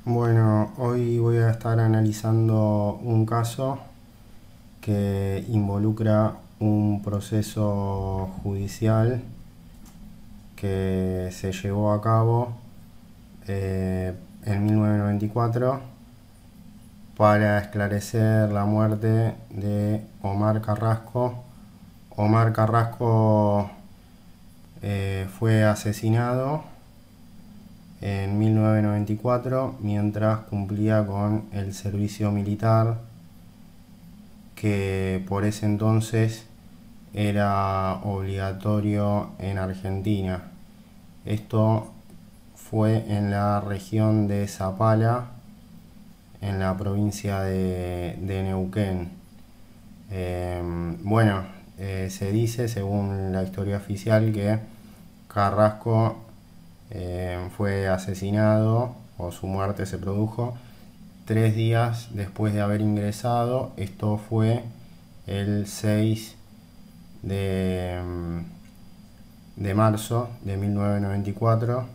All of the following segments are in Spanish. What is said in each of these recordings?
Bueno, hoy voy a estar analizando un caso que involucra un proceso judicial que se llevó a cabo en 1994 para esclarecer la muerte de Omar Carrasco. Omar Carrasco fue asesinado en 1994 mientras cumplía con el servicio militar que por ese entonces era obligatorio en Argentina. Esto fue en la región de Zapala, en la provincia de Neuquén. Bueno, se dice, según la historia oficial, que Carrasco fue asesinado o su muerte se produjo 3 días después de haber ingresado. Esto fue el 6 de, de marzo de 1994.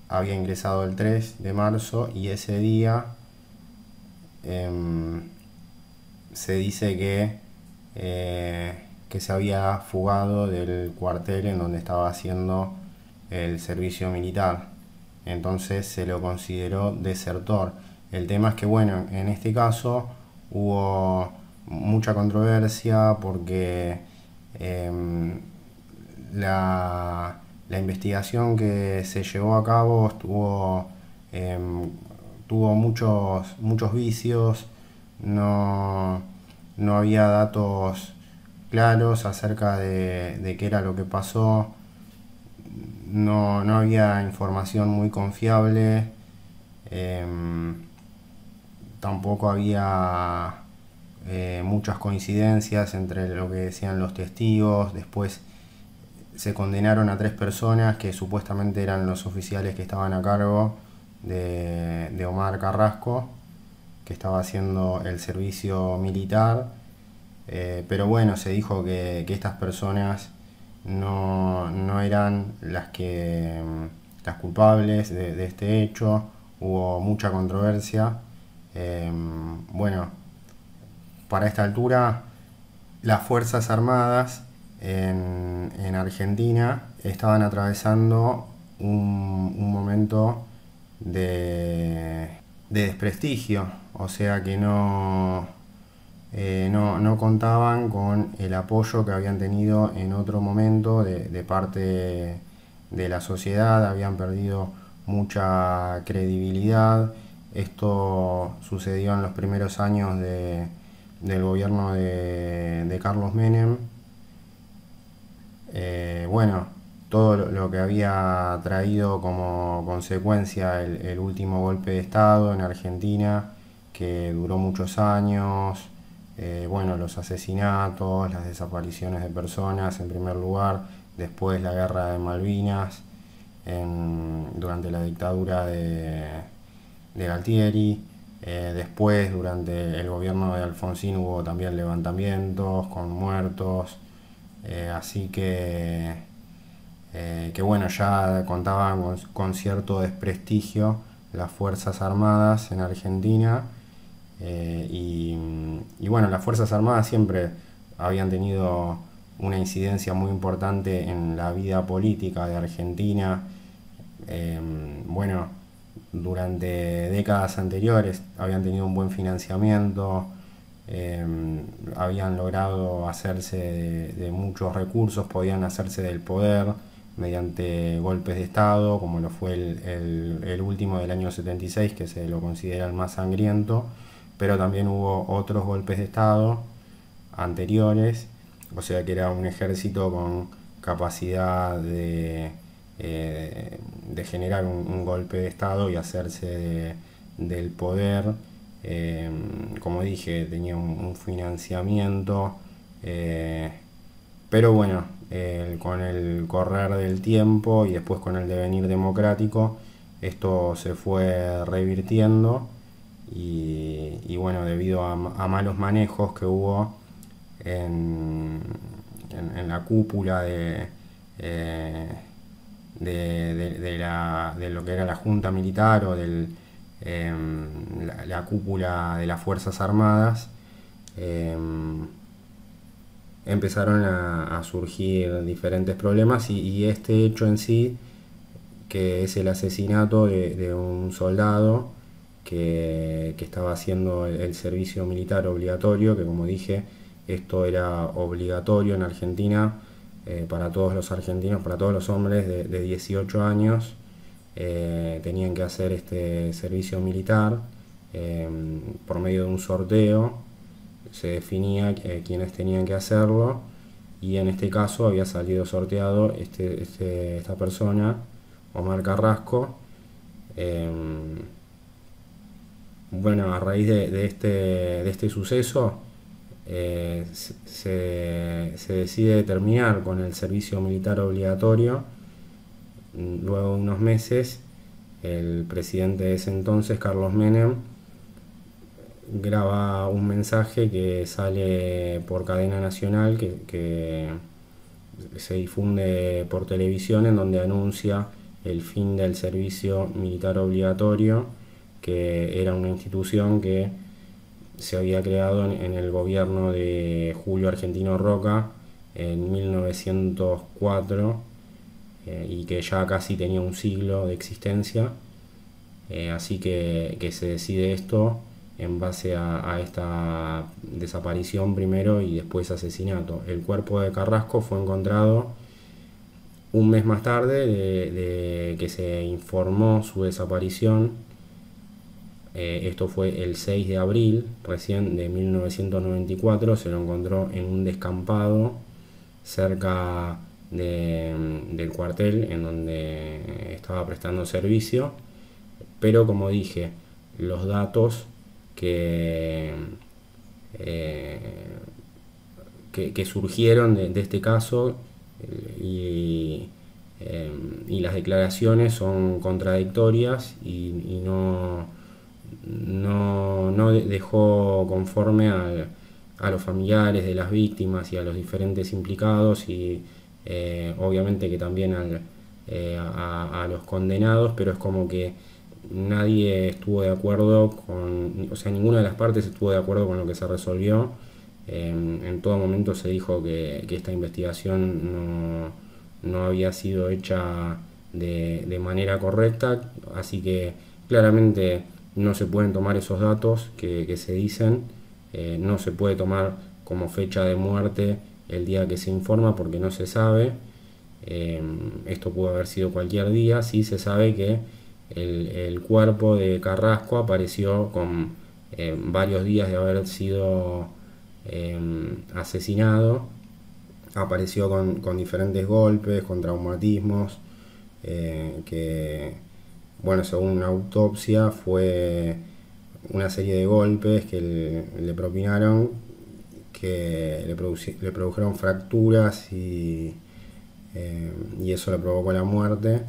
Había ingresado el 3 de marzo y ese día eh, se dice que se había fugado del cuartel en donde estaba haciendo el servicio militar. Entonces se lo consideró desertor. El tema es que, bueno, en este caso hubo mucha controversia porque eh, la investigación que se llevó a cabo eh, tuvo muchos vicios, no, no había datos claros acerca de qué era lo que pasó, no había información muy confiable, eh, tampoco había muchas coincidencias entre lo que decían los testigos. Después se condenaron a 3 personas que supuestamente eran los oficiales que estaban a cargo de Omar Carrasco, que estaba haciendo el servicio militar. Pero bueno, se dijo que estas personas no eran las culpables de este hecho. Hubo mucha controversia. Bueno, para esta altura las Fuerzas Armadas en Argentina estaban atravesando un momento de, de desprestigio, o sea que no contaban con el apoyo que habían tenido en otro momento de parte de la sociedad, habían perdido mucha credibilidad. Esto sucedió en los primeros años del gobierno de Carlos Menem. Bueno, todo lo que había traído como consecuencia el último golpe de Estado en Argentina, que duró muchos años. Bueno, los asesinatos, las desapariciones de personas en primer lugar, después la guerra de Malvinas, durante la dictadura de Galtieri. Después, durante el gobierno de Alfonsín, hubo también levantamientos con muertos. Así que bueno, ya contaban con cierto desprestigio las Fuerzas Armadas en Argentina. Y bueno, las Fuerzas Armadas siempre habían tenido una incidencia muy importante en la vida política de Argentina. Bueno, durante décadas anteriores habían tenido un buen financiamiento, eh, habían logrado hacerse de muchos recursos, podían hacerse del poder mediante golpes de Estado, como lo fue el último del año 76, que se lo considera el más sangriento, pero también hubo otros golpes de Estado anteriores, o sea que era un ejército con capacidad de generar un golpe de Estado y hacerse del poder. Como dije, tenía un financiamiento, eh, pero bueno, con el correr del tiempo y después con el devenir democrático, esto se fue revirtiendo y bueno, debido a malos manejos que hubo en, en la cúpula eh, de lo que era la Junta Militar o la cúpula de las Fuerzas Armadas, empezaron a surgir diferentes problemas y este hecho en sí, que es el asesinato de un soldado que estaba haciendo el servicio militar obligatorio, que como dije, esto era obligatorio en Argentina para todos los argentinos, para todos los hombres de 18 años, tenían que hacer este servicio militar por medio de un sorteo. Se definía quiénes tenían que hacerlo y en este caso había salido sorteado esta persona, Omar Carrasco. Bueno, a raíz de este suceso se decide terminar con el servicio militar obligatorio. Luego de unos meses, el presidente de ese entonces, Carlos Menem, graba un mensaje que sale por cadena nacional, que se difunde por televisión, en donde anuncia el fin del servicio militar obligatorio, que era una institución que se había creado en el gobierno de Julio Argentino Roca en 1904 y que ya casi tenía un siglo de existencia. Así que se decide esto en base a esta desaparición primero y después asesinato. El cuerpo de Carrasco fue encontrado un mes más tarde de que se informó su desaparición. Esto fue el 6 de abril recién de 1994. Se lo encontró en un descampado cerca del cuartel en donde estaba prestando servicio. Pero como dije, los datos que surgieron de este caso y las declaraciones son contradictorias y no dejó conforme a los familiares de las víctimas y a los diferentes implicados y obviamente que también a los condenados, pero es como que nadie estuvo de acuerdo o sea, ninguna de las partes estuvo de acuerdo con lo que se resolvió. En todo momento se dijo que esta investigación no había sido hecha de manera correcta, así que claramente no se pueden tomar esos datos que se dicen, no se puede tomar como fecha de muerte el día que se informa porque no se sabe. Esto pudo haber sido cualquier día. Sí se sabe que el cuerpo de Carrasco apareció con varios días de haber sido asesinado. Apareció con diferentes golpes, con traumatismos, que, bueno, según una autopsia fue una serie de golpes que le propinaron, que le produjeron fracturas y eso le provocó la muerte.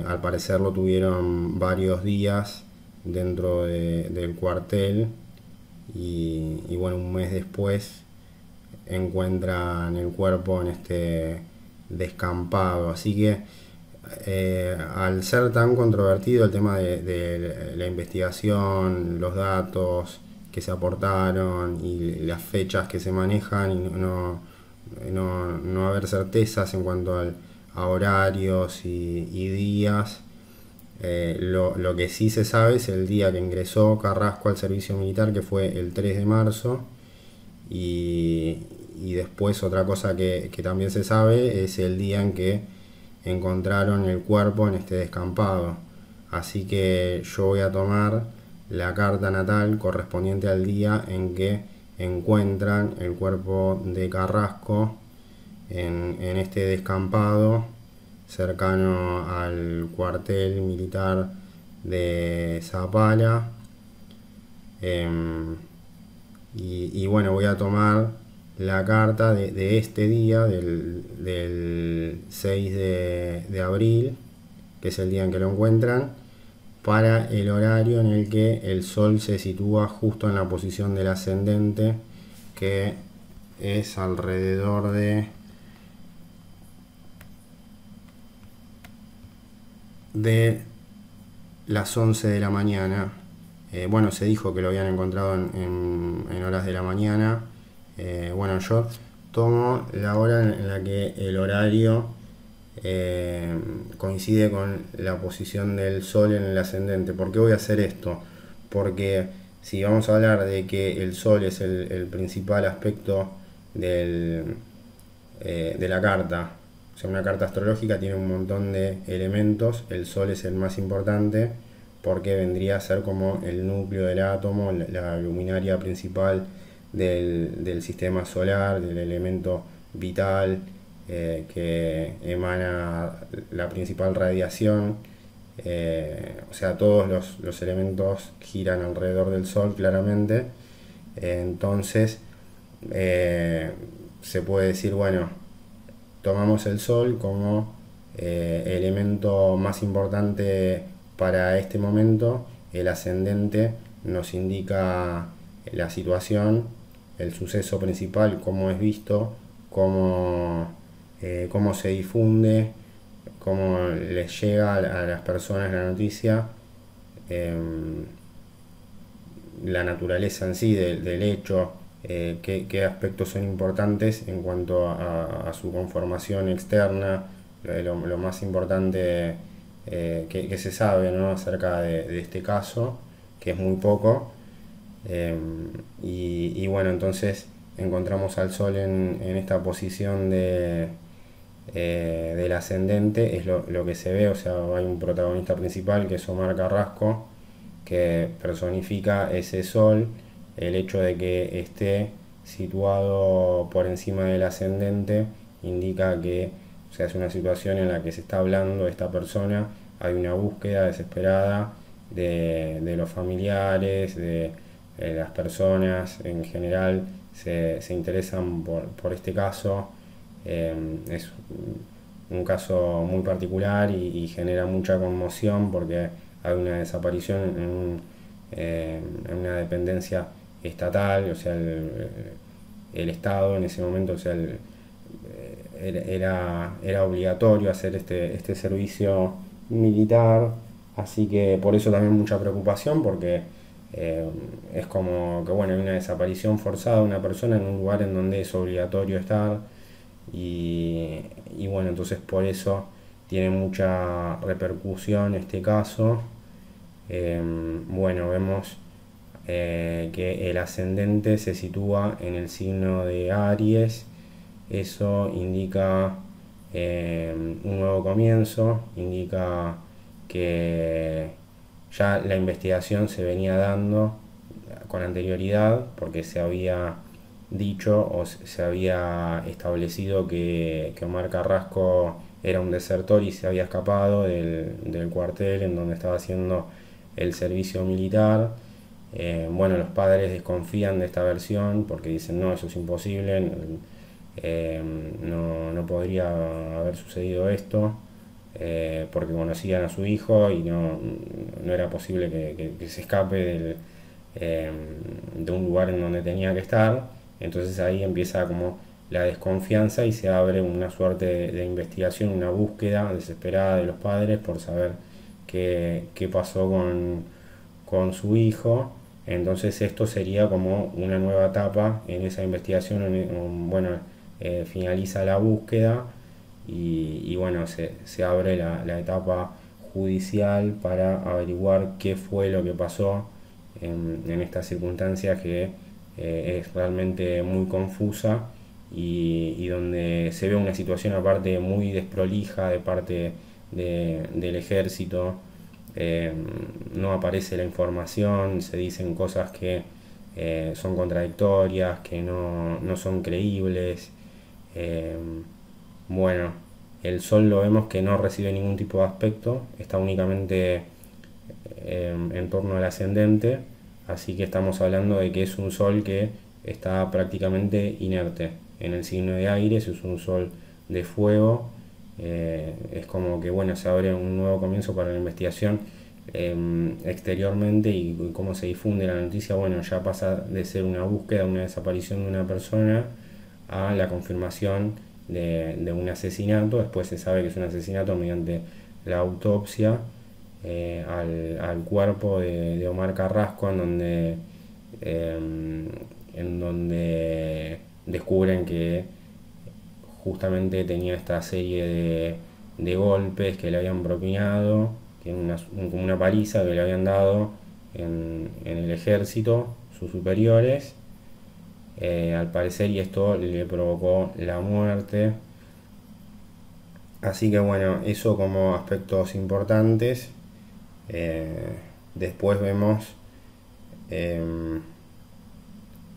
Al parecer lo tuvieron varios días dentro del cuartel y bueno, un mes después encuentran el cuerpo en este descampado. Así que al ser tan controvertido el tema de la investigación, los datos que se aportaron y las fechas que se manejan y no haber certezas en cuanto a horarios y días, lo que sí se sabe es el día que ingresó Carrasco al servicio militar, que fue el 3 de marzo, y después otra cosa que también se sabe es el día en que encontraron el cuerpo en este descampado. Así que yo voy a tomar la carta natal correspondiente al día en que encuentran el cuerpo de Carrasco en este descampado cercano al cuartel militar de Zapala. Y bueno, voy a tomar la carta de este día, del 6 de abril, que es el día en que lo encuentran, para el horario en el que el sol se sitúa justo en la posición del ascendente, que es alrededor de las 11 de la mañana. Bueno, se dijo que lo habían encontrado en horas de la mañana. Bueno, yo tomo la hora en la que el horario coincide con la posición del Sol en el ascendente. ¿Por qué voy a hacer esto? Porque si vamos a hablar de que el Sol es el principal aspecto de la carta, o sea, una carta astrológica tiene un montón de elementos, el Sol es el más importante porque vendría a ser como el núcleo del átomo, la luminaria principal del sistema solar, del elemento vital que emana la principal radiación. O sea, todos los elementos giran alrededor del Sol claramente. Entonces, se puede decir, bueno, tomamos el Sol como elemento más importante para este momento, el ascendente nos indica la situación, el suceso principal, cómo es visto, cómo se difunde, cómo les llega a las personas la noticia, eh, la naturaleza en sí del hecho, qué aspectos son importantes en cuanto a su conformación externa, lo más importante que se sabe, ¿no?, acerca de este caso, que es muy poco. Y bueno, entonces encontramos al Sol en esta posición del ascendente, es lo que se ve. O sea, hay un protagonista principal que es Omar Carrasco, que personifica ese Sol. El hecho de que esté situado por encima del ascendente indica que, o sea, es una situación en la que se está hablando de esta persona, hay una búsqueda desesperada de los familiares, de las personas en general se interesan por este caso. Es un caso muy particular y genera mucha conmoción porque hay una desaparición en una dependencia estatal. O sea, el Estado en ese momento, o sea, era obligatorio hacer este servicio militar, así que por eso también mucha preocupación, porque es como que, bueno, hay una desaparición forzada de una persona en un lugar en donde es obligatorio estar. Y bueno, entonces por eso tiene mucha repercusión este caso. Bueno, vemos que el ascendente se sitúa en el signo de Aries. Eso indica un nuevo comienzo, indica que ya la investigación se venía dando con anterioridad, porque se había dicho o se había establecido que Omar Carrasco era un desertor y se había escapado del cuartel en donde estaba haciendo el servicio militar. Bueno, los padres desconfían de esta versión porque dicen, no, eso es imposible, no podría haber sucedido esto, porque conocían a su hijo y no era posible que se escape de un lugar en donde tenía que estar. Entonces ahí empieza como la desconfianza y se abre una suerte de investigación, una búsqueda desesperada de los padres por saber qué pasó con su hijo. Entonces esto sería como una nueva etapa en esa investigación. Bueno, finaliza la búsqueda y bueno, se abre la etapa judicial para averiguar qué fue lo que pasó en estas circunstancias que es realmente muy confusa y donde se ve una situación aparte muy desprolija de parte del ejército. No aparece la información, se dicen cosas que son contradictorias, que no son creíbles. Eh, bueno, el Sol lo vemos que no recibe ningún tipo de aspecto, está únicamente en torno al ascendente, así que estamos hablando de que es un Sol que está prácticamente inerte. En el signo de Aries es un Sol de fuego. Es como que, bueno, se abre un nuevo comienzo para la investigación exteriormente y cómo se difunde la noticia. Bueno, ya pasa de ser una búsqueda, una desaparición de una persona, a la confirmación de un asesinato. Después se sabe que es un asesinato mediante la autopsia. al cuerpo de Omar Carrasco, eh, en donde descubren que justamente tenía esta serie de golpes que le habían propinado, que como una paliza que le habían dado en el ejército, sus superiores, al parecer, y esto le provocó la muerte. Así que bueno, eso como aspectos importantes. Eh, Después vemos eh,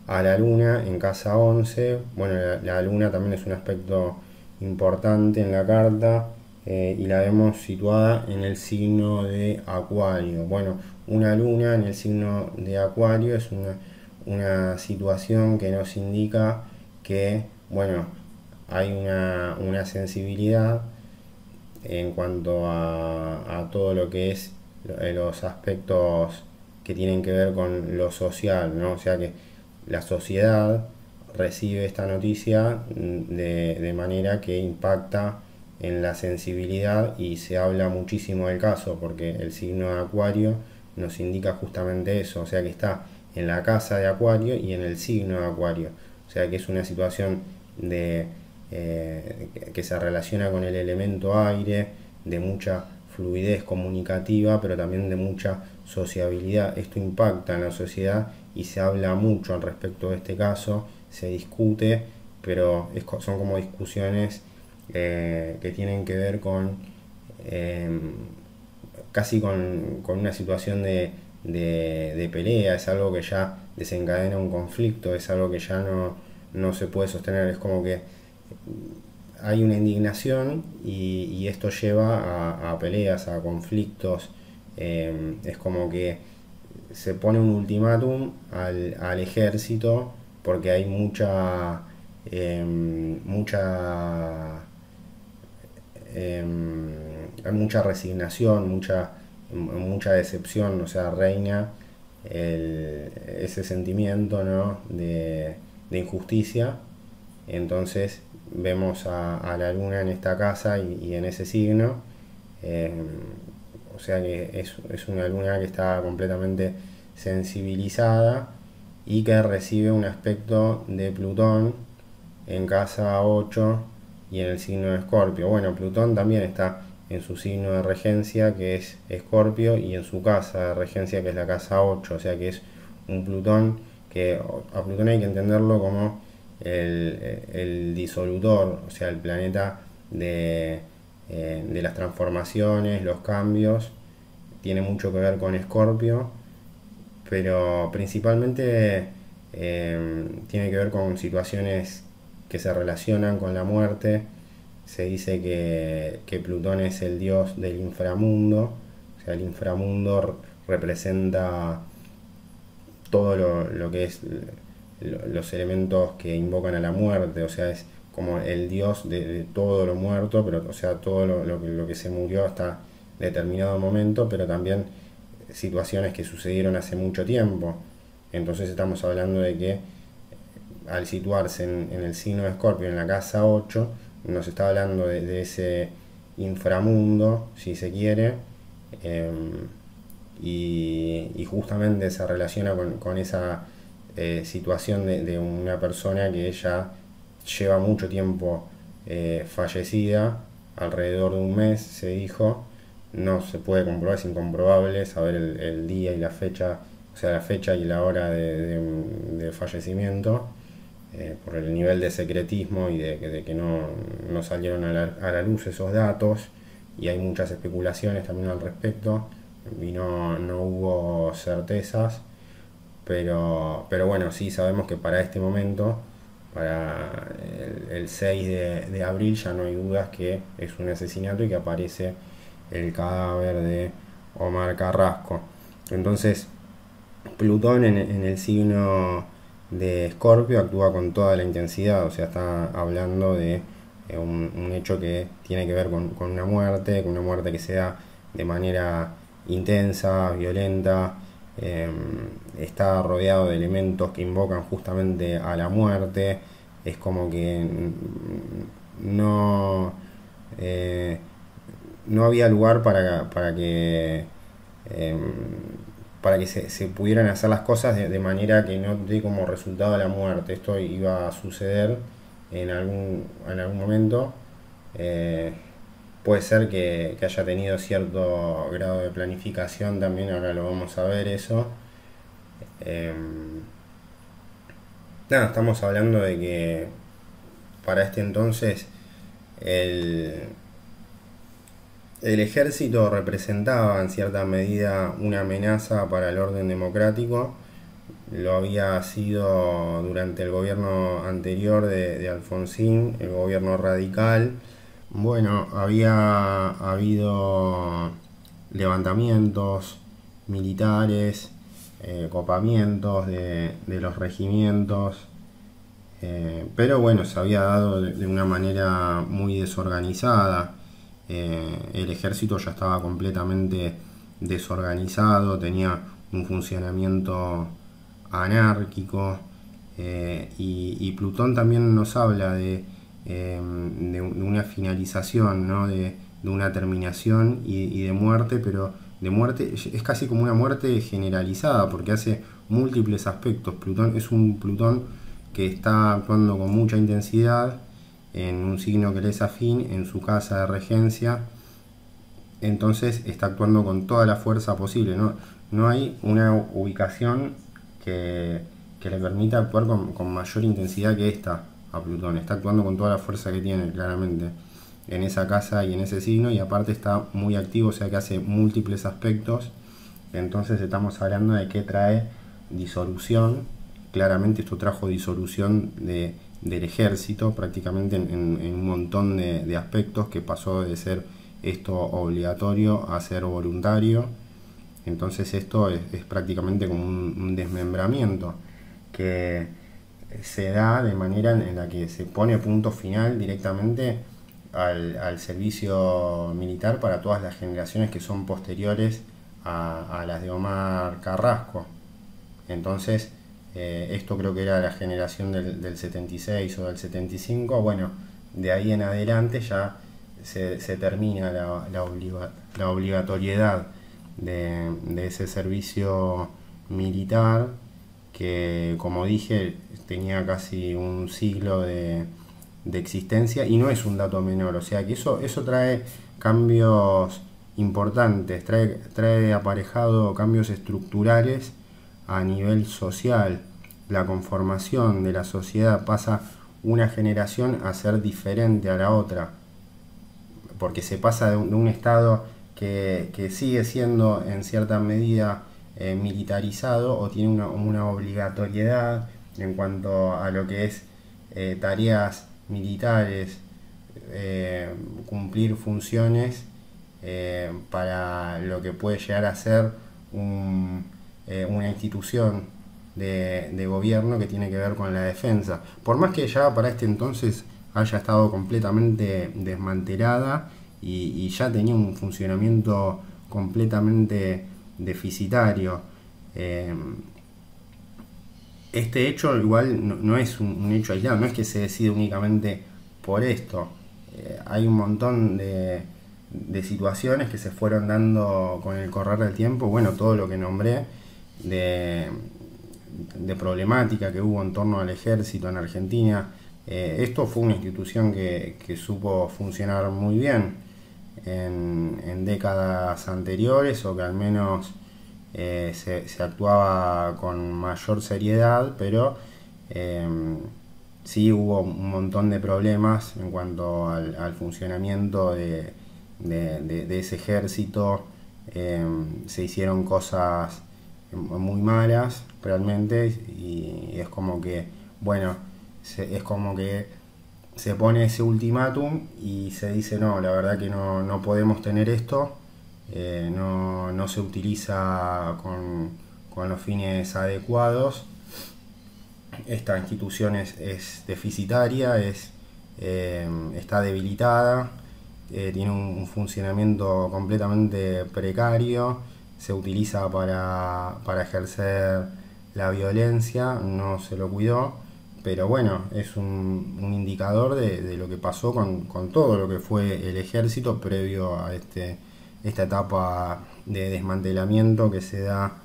a la luna en casa 11. Bueno, la luna también es un aspecto importante en la carta, y la vemos situada en el signo de Acuario. Bueno, una luna en el signo de Acuario es una situación que nos indica que, bueno, hay una sensibilidad en cuanto a todo lo que es los aspectos que tienen que ver con lo social, ¿no? O sea que la sociedad recibe esta noticia de manera que impacta en la sensibilidad y se habla muchísimo del caso porque el signo de Acuario nos indica justamente eso, o sea que está en la casa de Acuario y en el signo de Acuario, o sea que es una situación de que se relaciona con el elemento aire, de mucha fluidez comunicativa, pero también de mucha sociabilidad. Esto impacta en la sociedad y se habla mucho al respecto de este caso, se discute, pero son como discusiones que tienen que ver con eh, casi con una situación de pelea, es algo que ya desencadena un conflicto, es algo que ya no se puede sostener, es como que hay una indignación y esto lleva a peleas, a conflictos, es como que se pone un ultimátum al ejército porque hay eh, mucha resignación, mucha decepción, o sea, reina ese sentimiento, ¿no? de injusticia. Entonces vemos a la luna en esta casa y en ese signo. eh, o sea que es una luna que está completamente sensibilizada y que recibe un aspecto de Plutón en casa 8 y en el signo de Escorpio. Bueno, Plutón también está en su signo de regencia, que es Escorpio, y en su casa de regencia, que es la casa 8. O sea que es un Plutón que a Plutón hay que entenderlo como el disolutor, o sea, el planeta de las transformaciones, los cambios. Tiene mucho que ver con Escorpio, pero principalmente tiene que ver con situaciones que se relacionan con la muerte. Se dice que Plutón es el dios del inframundo, o sea, el inframundo representa todo lo que es los elementos que invocan a la muerte, o sea, es como el dios de todo lo muerto, pero o sea, todo lo que se murió hasta determinado momento, pero también situaciones que sucedieron hace mucho tiempo. Entonces estamos hablando de que al situarse en el signo de Escorpio, en la casa 8, nos está hablando de ese inframundo, si se quiere, eh, y justamente se relaciona con esa situación de una persona que ya lleva mucho tiempo fallecida, alrededor de un mes se dijo, no se puede comprobar, es incomprobable saber el día y la fecha, o sea, la fecha y la hora de fallecimiento, por el nivel de secretismo y de que no salieron a la luz esos datos, y hay muchas especulaciones también al respecto, y no hubo certezas, pero bueno, sí sabemos que para este momento, para el 6 de abril, ya no hay dudas que es un asesinato y que aparece el cadáver de Omar Carrasco. Entonces, Plutón en el signo de Escorpio actúa con toda la intensidad, o sea, está hablando de un hecho que tiene que ver con una muerte que se da de manera intensa, violenta, eh, está rodeado de elementos que invocan justamente a la muerte, es como que no... eh, no había lugar em, para que se pudieran hacer las cosas de manera que no dé como resultado la muerte. Esto iba a suceder en algún momento. Eh, Puede ser que haya tenido cierto grado de planificación también, ahora lo vamos a ver eso. Eh, Nada, estamos hablando de que para este entonces el, el ejército representaba en cierta medida una amenaza para el orden democrático. Lo había sido durante el gobierno anterior de Alfonsín, el gobierno radical. Bueno, había habido levantamientos militares, copamientos de los regimientos, pero bueno, se había dado de una manera muy desorganizada. El ejército ya estaba completamente desorganizado, tenía un funcionamiento anárquico, y Plutón también nos habla de una finalización, ¿no? De una terminación y de muerte, pero de muerte es casi como una muerte generalizada porque hace múltiples aspectos. Plutón es un Plutón que está actuando con mucha intensidad en un signo que le es afín, en su casa de regencia, entonces está actuando con toda la fuerza posible. No hay una ubicación que le permita actuar con mayor intensidad que esta a Plutón. Está actuando con toda la fuerza que tiene, claramente, en esa casa y en ese signo, y aparte está muy activo, o sea que hace múltiples aspectos. Entonces estamos hablando de que trae disolución. Claramente esto trajo disolución del ejército prácticamente en un montón de aspectos, que pasó de ser esto obligatorio a ser voluntario. Entonces esto es prácticamente como un desmembramiento que se da de manera en la que se pone punto final directamente al servicio militar para todas las generaciones que son posteriores a las de Omar Carrasco. Entonces, esto creo que era la generación del 76 o del 75. Bueno, de ahí en adelante ya se termina la obligatoriedad de ese servicio militar que, como dije, tenía casi un siglo de existencia, y no es un dato menor. O sea que eso trae cambios importantes, trae aparejado cambios estructurales a nivel social. La conformación de la sociedad pasa una generación a ser diferente a la otra, porque se pasa de un estado que sigue siendo en cierta medida militarizado, o tiene una obligatoriedad en cuanto a lo que es tareas militares, cumplir funciones para lo que puede llegar a ser una institución de gobierno que tiene que ver con la defensa. Por más que ya para este entonces haya estado completamente desmantelada y ya tenía un funcionamiento completamente deficitario. Este hecho igual no es un hecho aislado, no es que se decide únicamente por esto. Hay un montón de situaciones que se fueron dando con el correr del tiempo. Bueno, todo lo que nombré de problemática que hubo en torno al ejército en Argentina. Esto fue una institución que supo funcionar muy bien en décadas anteriores, o que al menos se actuaba con mayor seriedad, pero sí hubo un montón de problemas en cuanto al funcionamiento de ese ejército. Se hicieron cosas muy malas realmente, y es como que, bueno, es como que se pone ese ultimátum y se dice: no, la verdad que no podemos tener esto, no se utiliza con los fines adecuados, esta institución es deficitaria, está debilitada, tiene un funcionamiento completamente precario, se utiliza para ejercer la violencia, no se lo cuidó, pero bueno, es un indicador de lo que pasó con todo lo que fue el ejército previo a esta etapa de desmantelamiento que se da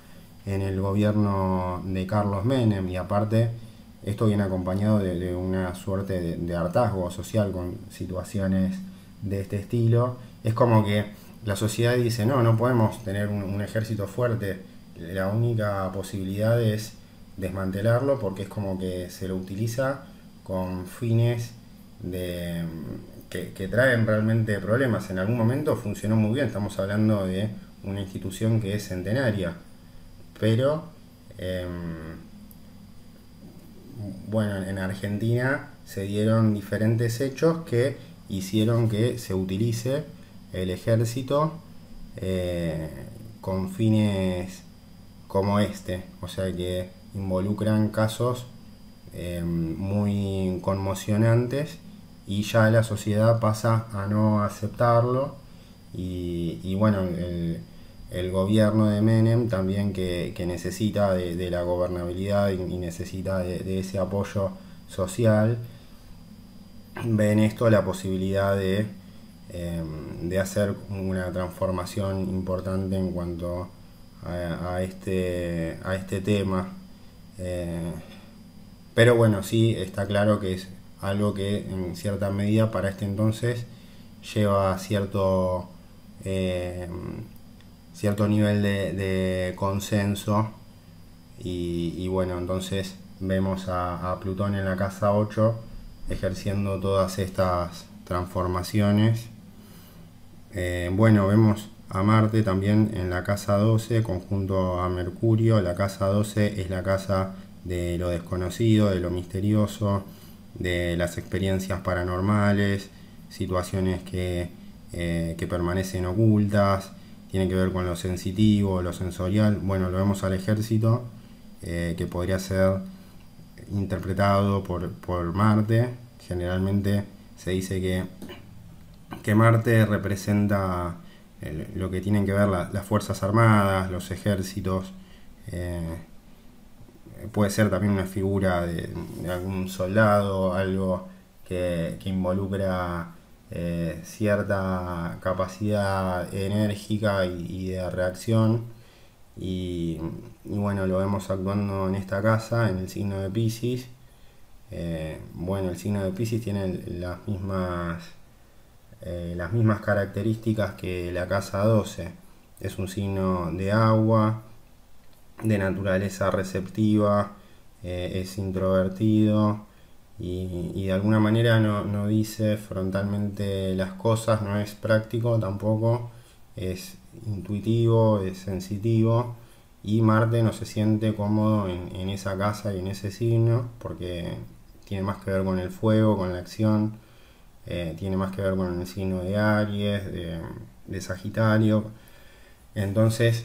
en el gobierno de Carlos Menem. Y aparte, esto viene acompañado de una suerte de hartazgo social con situaciones de este estilo. Es como que la sociedad dice, no, no podemos tener un ejército fuerte, la única posibilidad es desmantelarlo, porque es como que se lo utiliza con fines que traen realmente problemas. En algún momento funcionó muy bien, estamos hablando de una institución que es centenaria, pero eh, bueno, en Argentina se dieron diferentes hechos que hicieron que se utilice el ejército eh, con fines como este, o sea que involucran casos muy conmocionantes, y ya la sociedad pasa a no aceptarlo. Y bueno, el gobierno de Menem también, que necesita de la gobernabilidad y necesita de ese apoyo social, ve en esto la posibilidad de hacer una transformación importante en cuanto a este tema. Eh, pero bueno, sí está claro que es algo que en cierta medida para este entonces lleva eh, cierto nivel de consenso. Y bueno, entonces vemos a Plutón en la casa 8 ejerciendo todas estas transformaciones. Bueno, vemos a Marte también en la casa 12 conjunto a Mercurio. La casa 12 es la casa de lo desconocido, de lo misterioso, de las experiencias paranormales, situaciones que permanecen ocultas, tiene que ver con lo sensitivo, lo sensorial. Bueno, lo vemos al ejército, que podría ser interpretado por Marte. Generalmente se dice que Marte representa lo que tienen que ver las Fuerzas Armadas, los ejércitos. eh, Puede ser también una figura de algún soldado, algo que involucra cierta capacidad enérgica y de reacción. Y, y bueno, lo vemos actuando en esta casa, en el signo de Piscis. Bueno, el signo de Piscis tiene las mismas características que la casa 12. Es un signo de agua, de naturaleza receptiva, es introvertido y de alguna manera no dice frontalmente las cosas, no es práctico tampoco, es intuitivo, es sensitivo. Y Marte no se siente cómodo en esa casa y en ese signo, porque tiene más que ver con el fuego, con la acción, tiene más que ver con el signo de Aries, de Sagitario. Entonces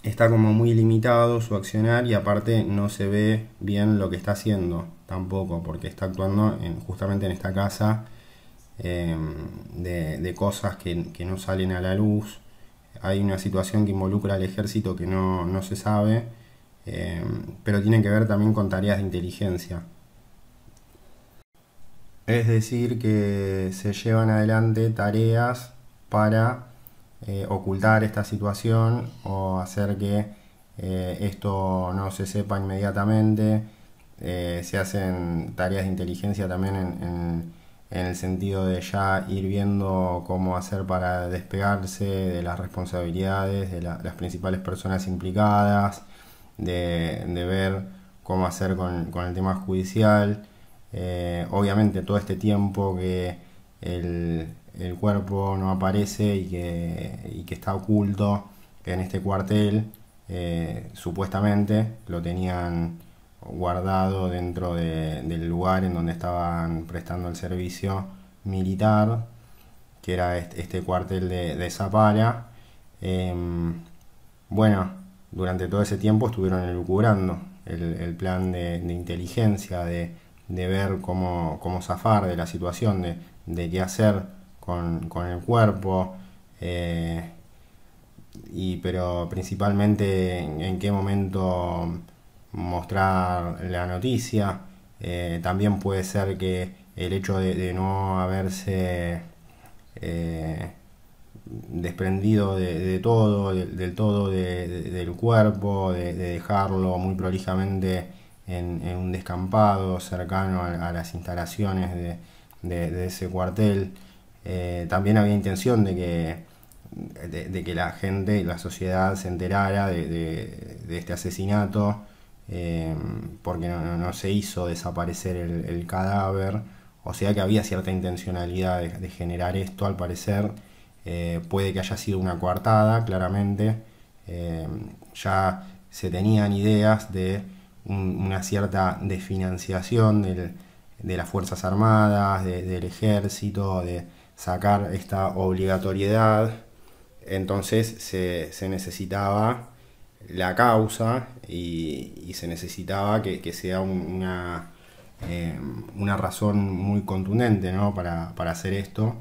está como muy limitado su accionar, y aparte no se ve bien lo que está haciendo tampoco, porque está actuando justamente en esta casa de cosas que no salen a la luz. Hay una situación que involucra al ejército que no se sabe, pero tiene que ver también con tareas de inteligencia. Es decir, que se llevan adelante tareas para ocultar esta situación o hacer que esto no se sepa inmediatamente. Se hacen tareas de inteligencia también en el sentido de ya ir viendo cómo hacer para despegarse de las responsabilidades de las principales personas implicadas, de ver cómo hacer con el tema judicial. Obviamente todo este tiempo que el cuerpo no aparece y que está oculto en este cuartel, supuestamente lo tenían guardado dentro del lugar en donde estaban prestando el servicio militar, que era este cuartel de Zapala. Bueno, durante todo ese tiempo estuvieron elucubrando el plan de inteligencia, de ver cómo zafar de la situación, de qué hacer con el cuerpo, pero principalmente en qué momento mostrar la noticia. También puede ser que el hecho de no haberse desprendido de todo, del todo del cuerpo, de dejarlo muy prolijamente en un descampado cercano a las instalaciones de ese cuartel. También había intención de que la gente, la sociedad se enterara de este asesinato, porque no se hizo desaparecer el cadáver, o sea que había cierta intencionalidad de generar esto al parecer. Puede que haya sido una coartada, claramente. Eh, ya se tenían ideas de una cierta desfinanciación de las Fuerzas Armadas, del ejército, de sacar esta obligatoriedad. Entonces se necesitaba la causa y se necesitaba que sea una razón muy contundente, ¿no? para hacer esto.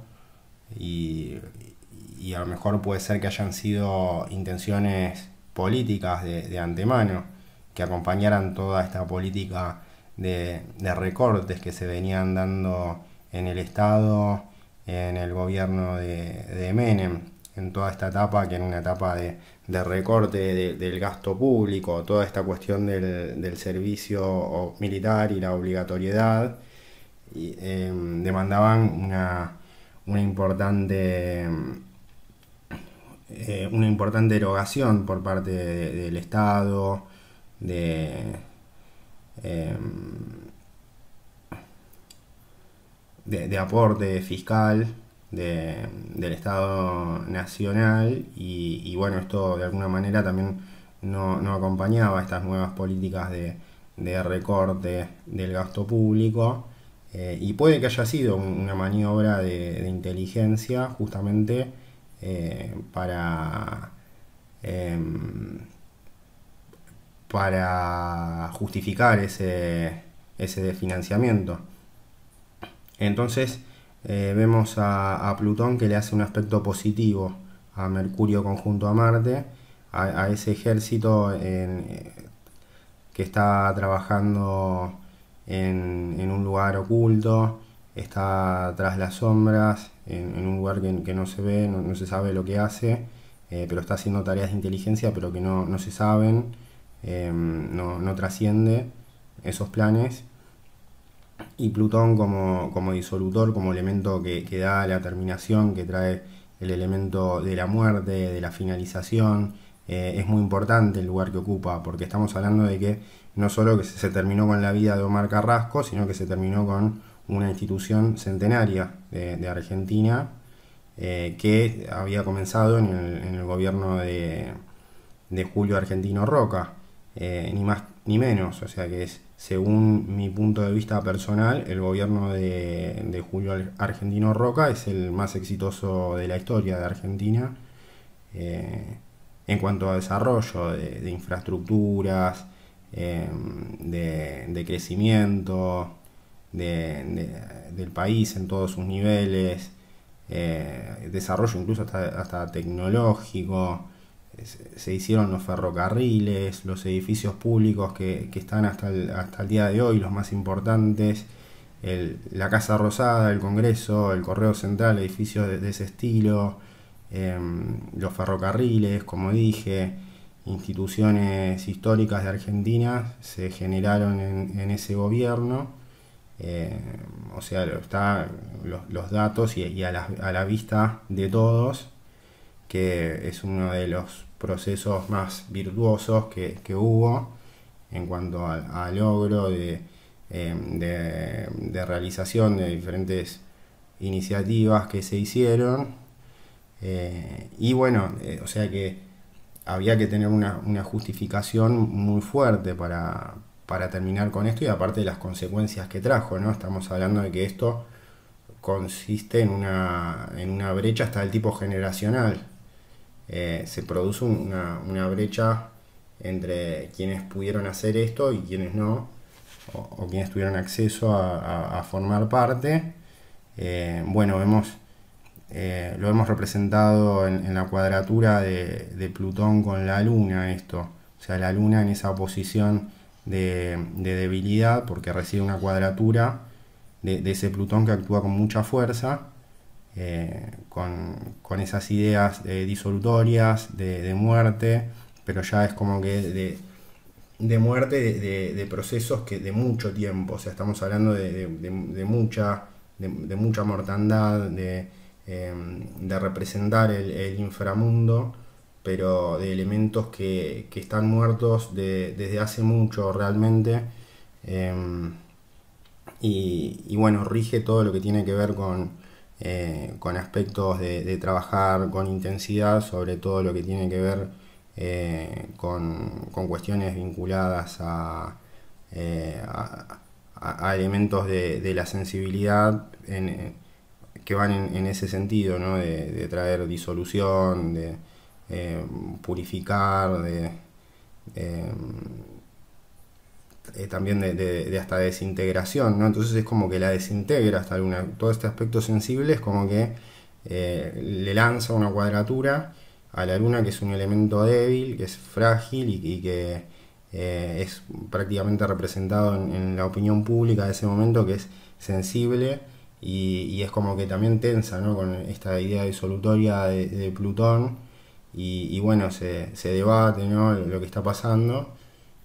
Y, y a lo mejor puede ser que hayan sido intenciones políticas de antemano, que acompañaran toda esta política de recortes que se venían dando en el Estado, en el gobierno de Menem, en toda esta etapa, que era una etapa de recorte del gasto público, toda esta cuestión del servicio militar y la obligatoriedad, y, demandaban una importante una importante erogación por parte del Estado, de, eh, de aporte fiscal del Estado Nacional y bueno, esto de alguna manera también no acompañaba estas nuevas políticas de recorte del gasto público. Y puede que haya sido una maniobra de inteligencia justamente para, em, para justificar ese desfinanciamiento. Entonces vemos a Plutón que le hace un aspecto positivo a Mercurio conjunto a Marte, a ese ejército que está trabajando en un lugar oculto, está tras las sombras, en un lugar que no se ve, no se sabe lo que hace, pero está haciendo tareas de inteligencia, pero que no se saben, no trasciende esos planes. Y Plutón como disolutor, como elemento que da la terminación, que trae el elemento de la muerte, de la finalización, es muy importante el lugar que ocupa, porque estamos hablando de que no solo que se terminó con la vida de Omar Carrasco, sino que se terminó con una institución centenaria de Argentina, que había comenzado en el gobierno de Julio Argentino Roca, ni más ni menos, o sea que es, según mi punto de vista personal, el gobierno de Julio Argentino Roca es el más exitoso de la historia de Argentina, eh, en cuanto a desarrollo de infraestructuras, de crecimiento del país en todos sus niveles, desarrollo incluso hasta tecnológico. Se hicieron los ferrocarriles, los edificios públicos que están hasta el día de hoy, los más importantes, la Casa Rosada, el Congreso, el Correo Central, edificios de ese estilo, los ferrocarriles, como dije, instituciones históricas de Argentina se generaron en ese gobierno. O sea, están los datos y a la vista de todos, que es uno de los procesos más virtuosos que hubo en cuanto a logro de realización de diferentes iniciativas que se hicieron. Y bueno, o sea que había que tener una justificación muy fuerte para terminar con esto, y aparte de las consecuencias que trajo, ¿no? Estamos hablando de que esto consiste en una brecha hasta el tipo generacional. Se produce una brecha entre quienes pudieron hacer esto y quienes no, o quienes tuvieron acceso a formar parte. Bueno, lo hemos representado en la cuadratura de Plutón con la Luna, esto. O sea, la Luna en esa oposición de debilidad, porque recibe una cuadratura de ese Plutón que actúa con mucha fuerza, con esas ideas disolutorias, de muerte, pero ya es como que de muerte de procesos que de mucho tiempo, o sea, estamos hablando de mucha mortandad, de representar el inframundo, pero de elementos que están muertos desde hace mucho realmente. Y bueno, rige todo lo que tiene que ver con aspectos de trabajar con intensidad, sobre todo lo que tiene que ver con cuestiones vinculadas a elementos de la sensibilidad que van en ese sentido, ¿no? De traer disolución, de purificar, eh, también de hasta desintegración, ¿no? Entonces es como que la desintegra hasta todo este aspecto sensible es como que le lanza una cuadratura a la luna, que es un elemento débil, que es frágil y que es prácticamente representado en la opinión pública de ese momento, que es sensible y es como que también tensa, ¿no? Con esta idea disolutoria de Plutón y bueno, se debate, ¿no? Lo que está pasando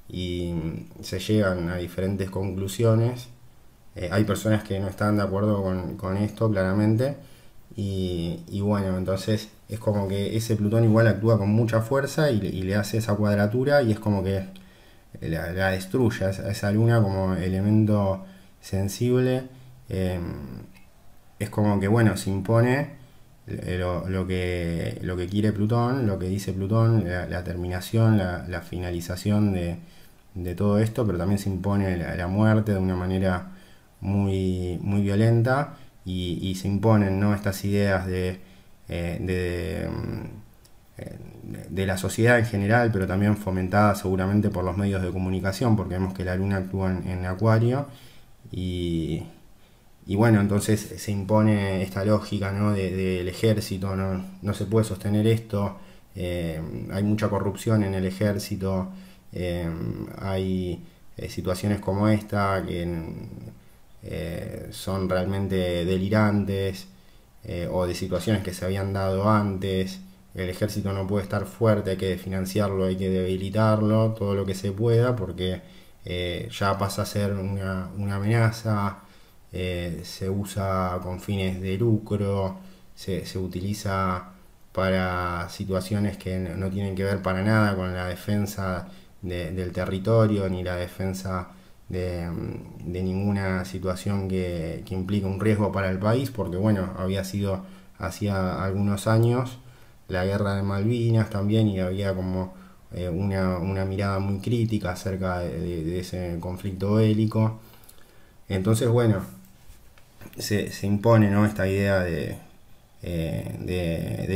y se llegan a diferentes conclusiones. Hay personas que no están de acuerdo con esto, claramente, y bueno, entonces es como que ese Plutón igual actúa con mucha fuerza y le hace esa cuadratura y es como que la destruye a esa luna como elemento sensible. Es como que, bueno, se impone lo que quiere Plutón, lo que dice Plutón, la terminación, la finalización de todo esto, pero también se impone la muerte de una manera muy violenta y se imponen, ¿no? Estas ideas de la sociedad en general, pero también fomentadas seguramente por los medios de comunicación, porque vemos que la luna actúa en Acuario y, y bueno, entonces se impone esta lógica, ¿no? Del ejército, no se puede sostener esto, hay mucha corrupción en el ejército, hay situaciones como esta que son realmente delirantes, o de situaciones que se habían dado antes. El ejército no puede estar fuerte, hay que financiarlo, hay que debilitarlo, todo lo que se pueda, porque ya pasa a ser una amenaza, se usa con fines de lucro, se utiliza para situaciones que no tienen que ver para nada con la defensa del territorio ni la defensa de ninguna situación que implique un riesgo para el país, porque bueno, había sido hacía algunos años la guerra de Malvinas también y había como una mirada muy crítica acerca de ese conflicto bélico. Entonces, bueno, se impone, ¿no? Esta idea de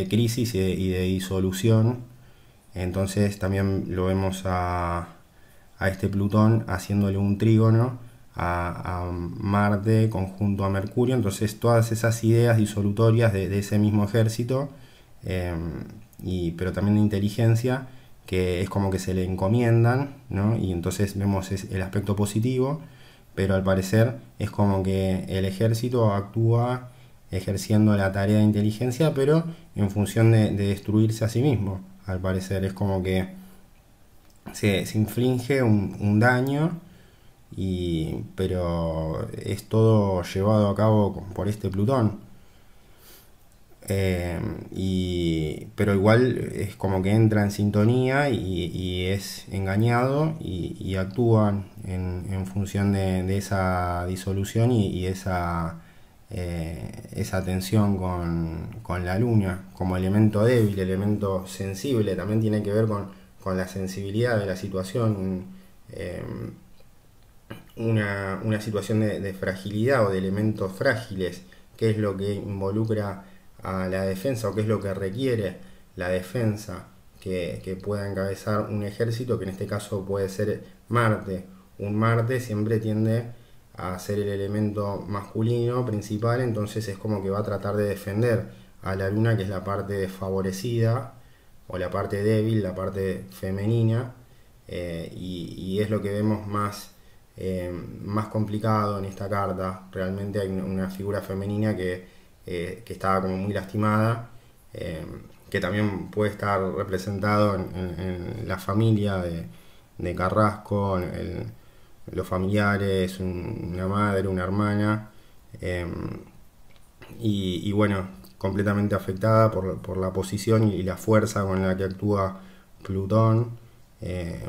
crisis y de disolución. Entonces también lo vemos a este Plutón haciéndole un trígono a Marte conjunto a Mercurio. Entonces todas esas ideas disolutorias de ese mismo ejército, pero también de inteligencia, que es como que se le encomiendan, ¿no? Y entonces vemos el aspecto positivo, pero al parecer es como que el ejército actúa ejerciendo la tarea de inteligencia, pero en función de destruirse a sí mismo. Al parecer es como que se inflige un daño, pero es todo llevado a cabo por este Plutón. Pero igual es como que entra en sintonía y es engañado y actúan en función de esa disolución y esa tensión con la luna como elemento débil, elemento sensible. También tiene que ver con la sensibilidad de la situación, una situación de fragilidad o de elementos frágiles, que es lo que involucra a la defensa o qué es lo que requiere la defensa que pueda encabezar un ejército, que en este caso puede ser Marte. Un Marte siempre tiende a ser el elemento masculino principal, entonces es como que va a tratar de defender a la luna, que es la parte desfavorecida o la parte débil, la parte femenina, y es lo que vemos más complicado en esta carta. Realmente hay una figura femenina que estaba como muy lastimada, que también puede estar representado en la familia de Carrasco, los familiares, una madre, una hermana, eh, y bueno, completamente afectada por la posición y la fuerza con la que actúa Plutón.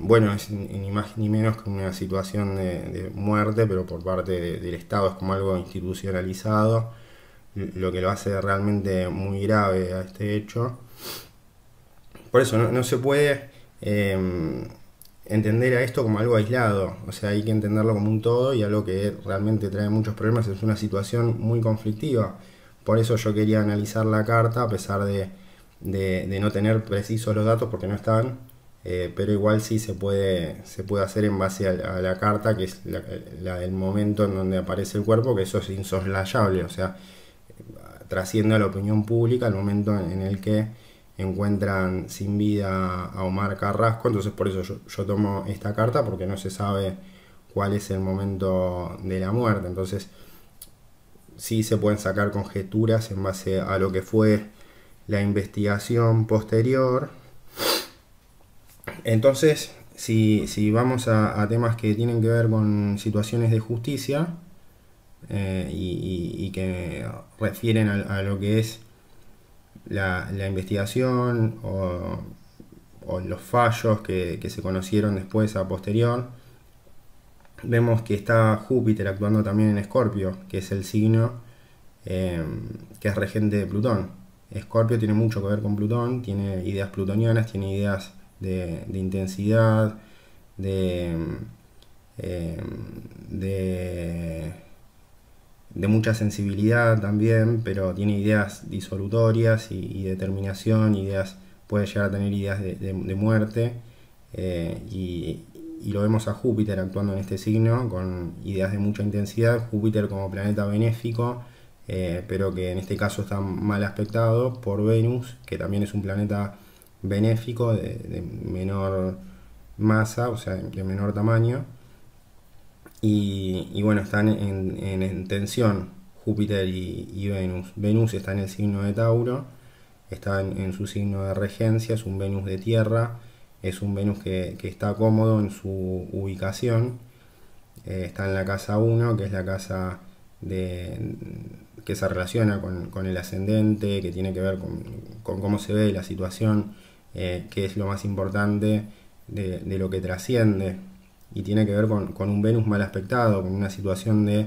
Bueno, es ni más ni menos que una situación de muerte, pero por parte del Estado, es como algo institucionalizado, lo que lo hace realmente muy grave a este hecho. Por eso no se puede entender a esto como algo aislado, o sea, hay que entenderlo como un todo, y algo que realmente trae muchos problemas. Es una situación muy conflictiva. Por eso yo quería analizar la carta, a pesar de no tener precisos los datos porque no están, pero igual sí se puede hacer en base a la carta, que es la del momento en donde aparece el cuerpo, que eso es insoslayable, o sea, trasciende a la opinión pública el momento en el que encuentran sin vida a Omar Carrasco. Entonces por eso yo tomo esta carta, porque no se sabe cuál es el momento de la muerte. Entonces sí se pueden sacar conjeturas en base a lo que fue la investigación posterior. Entonces, si vamos a temas que tienen que ver con situaciones de justicia, y que refieren a lo que es la investigación o los fallos que se conocieron después a posterior, vemos que está Júpiter actuando también en Escorpio, que es el signo que es regente de Plutón. Escorpio tiene mucho que ver con Plutón, tiene ideas plutonianas, tiene ideas de intensidad, de, eh, de, de mucha sensibilidad también, pero tiene ideas disolutorias y determinación, puede llegar a tener ideas de muerte, y lo vemos a Júpiter actuando en este signo con ideas de mucha intensidad. Júpiter como planeta benéfico, pero que en este caso está mal aspectado por Venus, que también es un planeta benéfico de menor masa, o sea, de menor tamaño. Y bueno, están en tensión Júpiter y Venus. Venus está en el signo de Tauro, está en su signo de regencia, es un Venus de tierra, es un Venus que está cómodo en su ubicación. Está en la casa 1, que es la casa que se relaciona con el ascendente, que tiene que ver con cómo se ve la situación, que es lo más importante de lo que trasciende, y tiene que ver con un Venus mal aspectado, con una situación de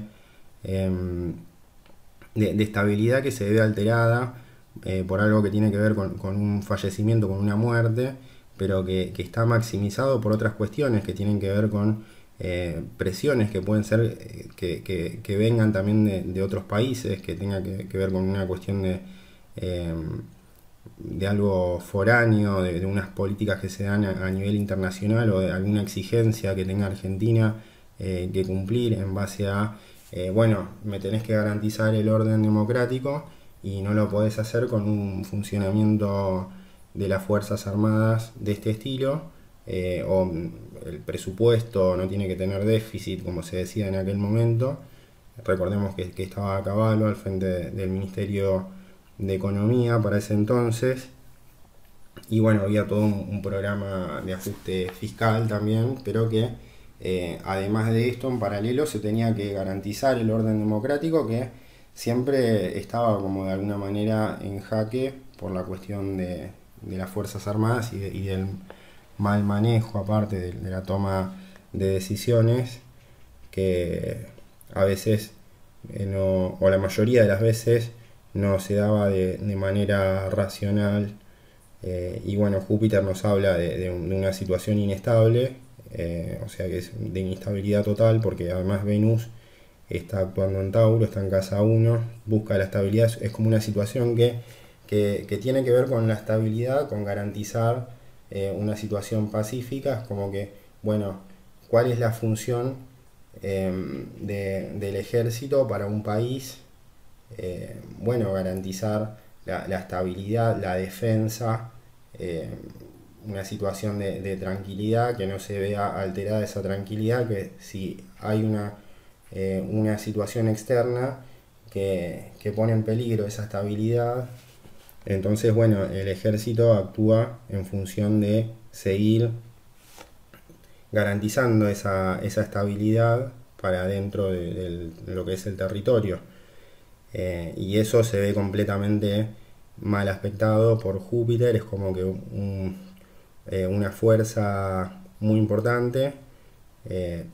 estabilidad que se ve alterada por algo que tiene que ver con un fallecimiento, con una muerte, pero que está maximizado por otras cuestiones que tienen que ver con presiones que pueden ser que vengan también de otros países, que tenga que ver con una cuestión de algo foráneo, de unas políticas que se dan a nivel internacional, o de alguna exigencia que tenga Argentina que cumplir en base a, bueno, me tenés que garantizar el orden democrático y no lo podés hacer con un funcionamiento de las Fuerzas Armadas de este estilo, o el presupuesto no tiene que tener déficit, como se decía en aquel momento. Recordemos que estaba Cavallo al frente del Ministerio de Economía para ese entonces, y bueno, había todo un programa de ajuste fiscal también, pero que además de esto, en paralelo, se tenía que garantizar el orden democrático, que siempre estaba como de alguna manera en jaque por la cuestión de las Fuerzas Armadas y del mal manejo, aparte de la toma de decisiones, que a veces, o la mayoría de las veces, no se daba de manera racional. Y bueno, Júpiter nos habla de una situación inestable, o sea que es de inestabilidad total, porque además Venus está actuando en Tauro, está en casa 1, busca la estabilidad. Es como una situación que tiene que ver con la estabilidad, con garantizar una situación pacífica. Es como que, bueno, ¿cuál es la función del ejército para un país? Bueno, garantizar la estabilidad, la defensa, una situación de tranquilidad, que no se vea alterada esa tranquilidad, que si hay una situación externa que pone en peligro esa estabilidad, entonces bueno, el ejército actúa en función de seguir garantizando esa estabilidad para dentro de lo que es el territorio. Y eso se ve completamente mal aspectado por Júpiter, es como que una fuerza muy importante,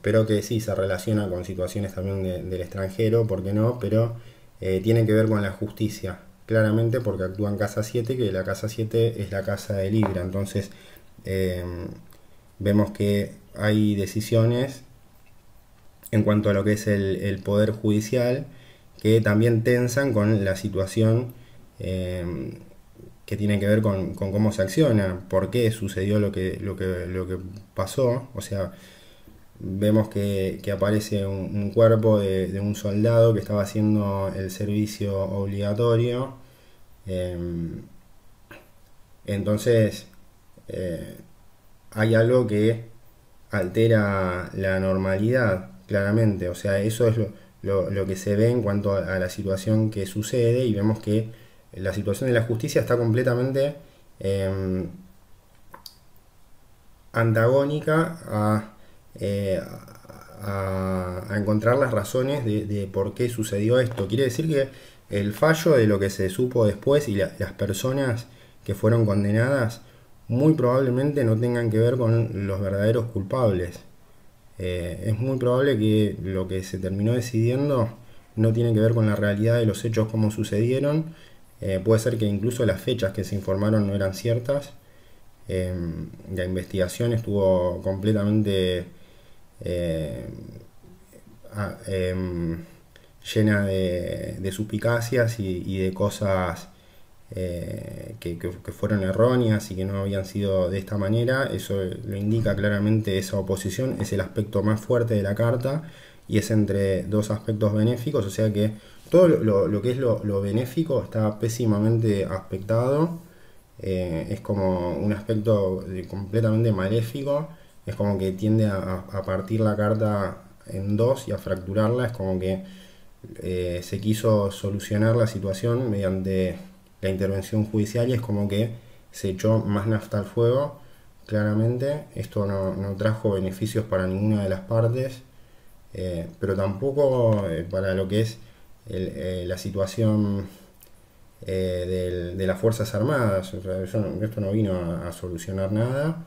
pero que sí se relaciona con situaciones también del extranjero, ¿por qué no? Pero tiene que ver con la justicia, claramente porque actúa en casa 7, que la casa 7 es la casa de Libra, entonces eh, vemos que hay decisiones en cuanto a lo que es el poder judicial que también tensan con la situación que tiene que ver con cómo se acciona, por qué sucedió lo que pasó. O sea, vemos que aparece un cuerpo de un soldado que estaba haciendo el servicio obligatorio. eh, entonces, eh, hay algo que altera la normalidad, claramente. O sea, eso es lo que se ve en cuanto a la situación que sucede, y vemos que la situación de la justicia está completamente eh, antagónica eh, a encontrar las razones de por qué sucedió esto. Quiere decir que el fallo de lo que se supo después y las personas que fueron condenadas muy probablemente no tengan que ver con los verdaderos culpables. Es muy probable que lo que se terminó decidiendo no tiene que ver con la realidad de los hechos como sucedieron. Puede ser que incluso las fechas que se informaron no eran ciertas. Eh, la investigación estuvo completamente eh, a- em, llena de suspicacias y de cosas que fueron erróneas y que no habían sido de esta manera. Eso lo indica claramente esa oposición, es el aspecto más fuerte de la carta y es entre dos aspectos benéficos, o sea que todo lo que es lo benéfico está pésimamente aspectado. Es como un aspecto completamente maléfico, es como que tiende a partir la carta en dos y a fracturarla, es como que se quiso solucionar la situación mediante la intervención judicial y es como que se echó más nafta al fuego. Claramente esto no trajo beneficios para ninguna de las partes, pero tampoco para lo que es la situación de las Fuerzas Armadas. O sea, esto no vino a solucionar nada,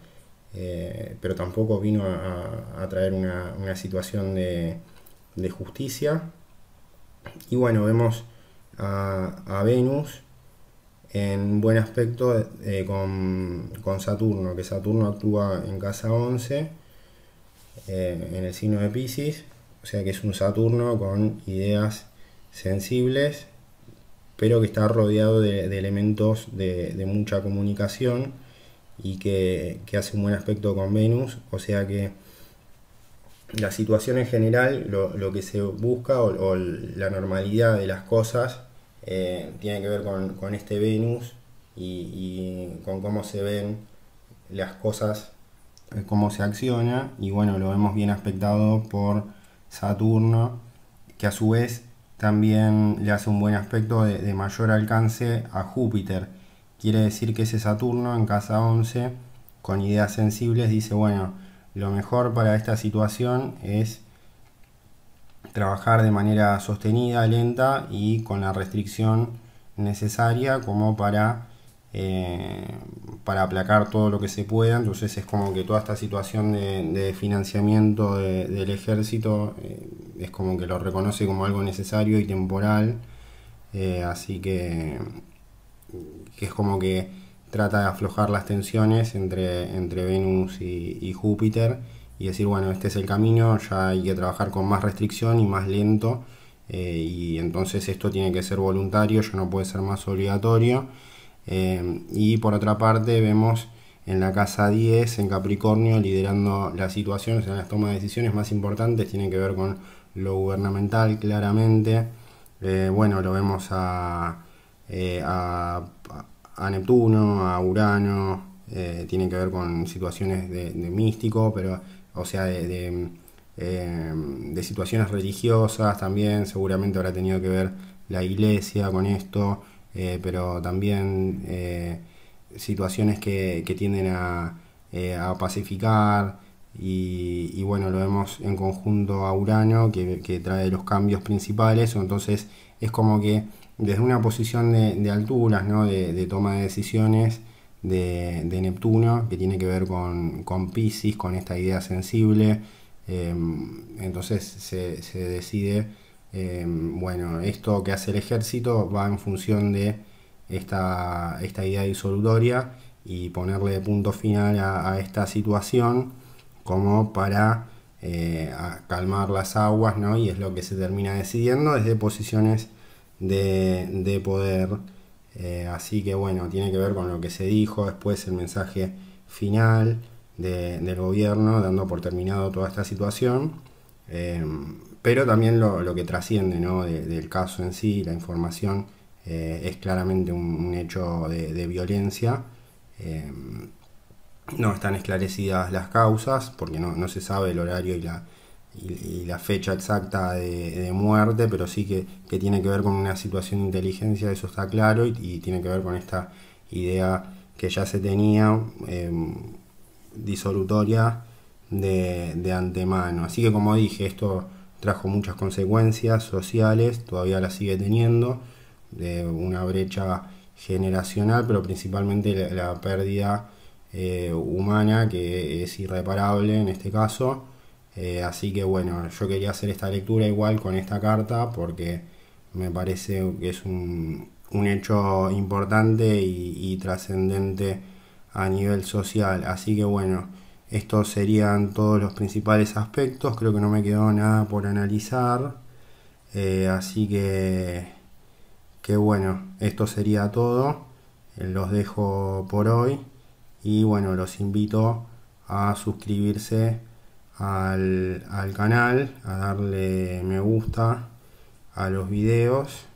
pero tampoco vino a traer una situación de justicia. Y bueno, vemos a Venus en buen aspecto con Saturno, que Saturno actúa en casa 11, en el signo de Piscis, o sea que es un Saturno con ideas sensibles, pero que está rodeado de elementos de mucha comunicación y que hace un buen aspecto con Venus, o sea que la situación en general, lo que se busca o la normalidad de las cosas tiene que ver con este Venus y con cómo se ven las cosas, cómo se acciona, y bueno, lo vemos bien aspectado por Saturno, que a su vez también le hace un buen aspecto de mayor alcance a Júpiter. Quiere decir que ese Saturno en casa 11, con ideas sensibles, dice, bueno, lo mejor para esta situación es trabajar de manera sostenida, lenta y con la restricción necesaria como para aplacar todo lo que se pueda. Entonces es como que toda esta situación de financiamiento del ejército es como que lo reconoce como algo necesario y temporal. Así que es como que trata de aflojar las tensiones entre Venus y Júpiter y decir, bueno, este es el camino, ya hay que trabajar con más restricción y más lento, y entonces esto tiene que ser voluntario, ya no puede ser más obligatorio. Y por otra parte vemos en la casa 10 en Capricornio liderando las situaciones, en las tomas de decisiones más importantes, tienen que ver con lo gubernamental claramente. Bueno, lo vemos a Neptuno, a Urano, tienen que ver con situaciones de místico, pero, o sea, de situaciones religiosas también, seguramente habrá tenido que ver la iglesia con esto, pero también situaciones que tienden a pacificar y bueno, lo vemos en conjunto a Urano que trae los cambios principales, entonces es como que desde una posición de alturas, ¿no? De toma de decisiones de Neptuno, que tiene que ver con Piscis, con esta idea sensible, entonces se decide, bueno, esto que hace el ejército va en función de esta idea disolutoria y ponerle punto final a esta situación como para calmar las aguas, ¿no? Y es lo que se termina decidiendo desde posiciones de poder. Así que bueno, tiene que ver con lo que se dijo después, el mensaje final del gobierno, dando por terminado toda esta situación, eh, pero también lo que trasciende, ¿no? Del caso en sí, la información es claramente un hecho de violencia. Eh, no están esclarecidas las causas, porque no se sabe el horario y la fecha exacta de muerte, pero sí que tiene que ver con una situación de inteligencia, eso está claro, y tiene que ver con esta idea que ya se tenía, disolutoria de antemano. Así que como dije, esto trajo muchas consecuencias sociales, todavía las sigue teniendo, de una brecha generacional, pero principalmente la pérdida humana, que es irreparable en este caso. Así que bueno, yo quería hacer esta lectura igual con esta carta porque me parece que es un hecho importante y trascendente a nivel social. Así que bueno, estos serían todos los principales aspectos. Creo que no me quedó nada por analizar. Así que bueno, esto sería todo. Los dejo por hoy. Y bueno, los invito a suscribirse al canal, a darle me gusta a los videos.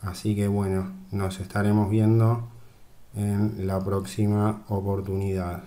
Así que bueno, nos estaremos viendo en la próxima oportunidad.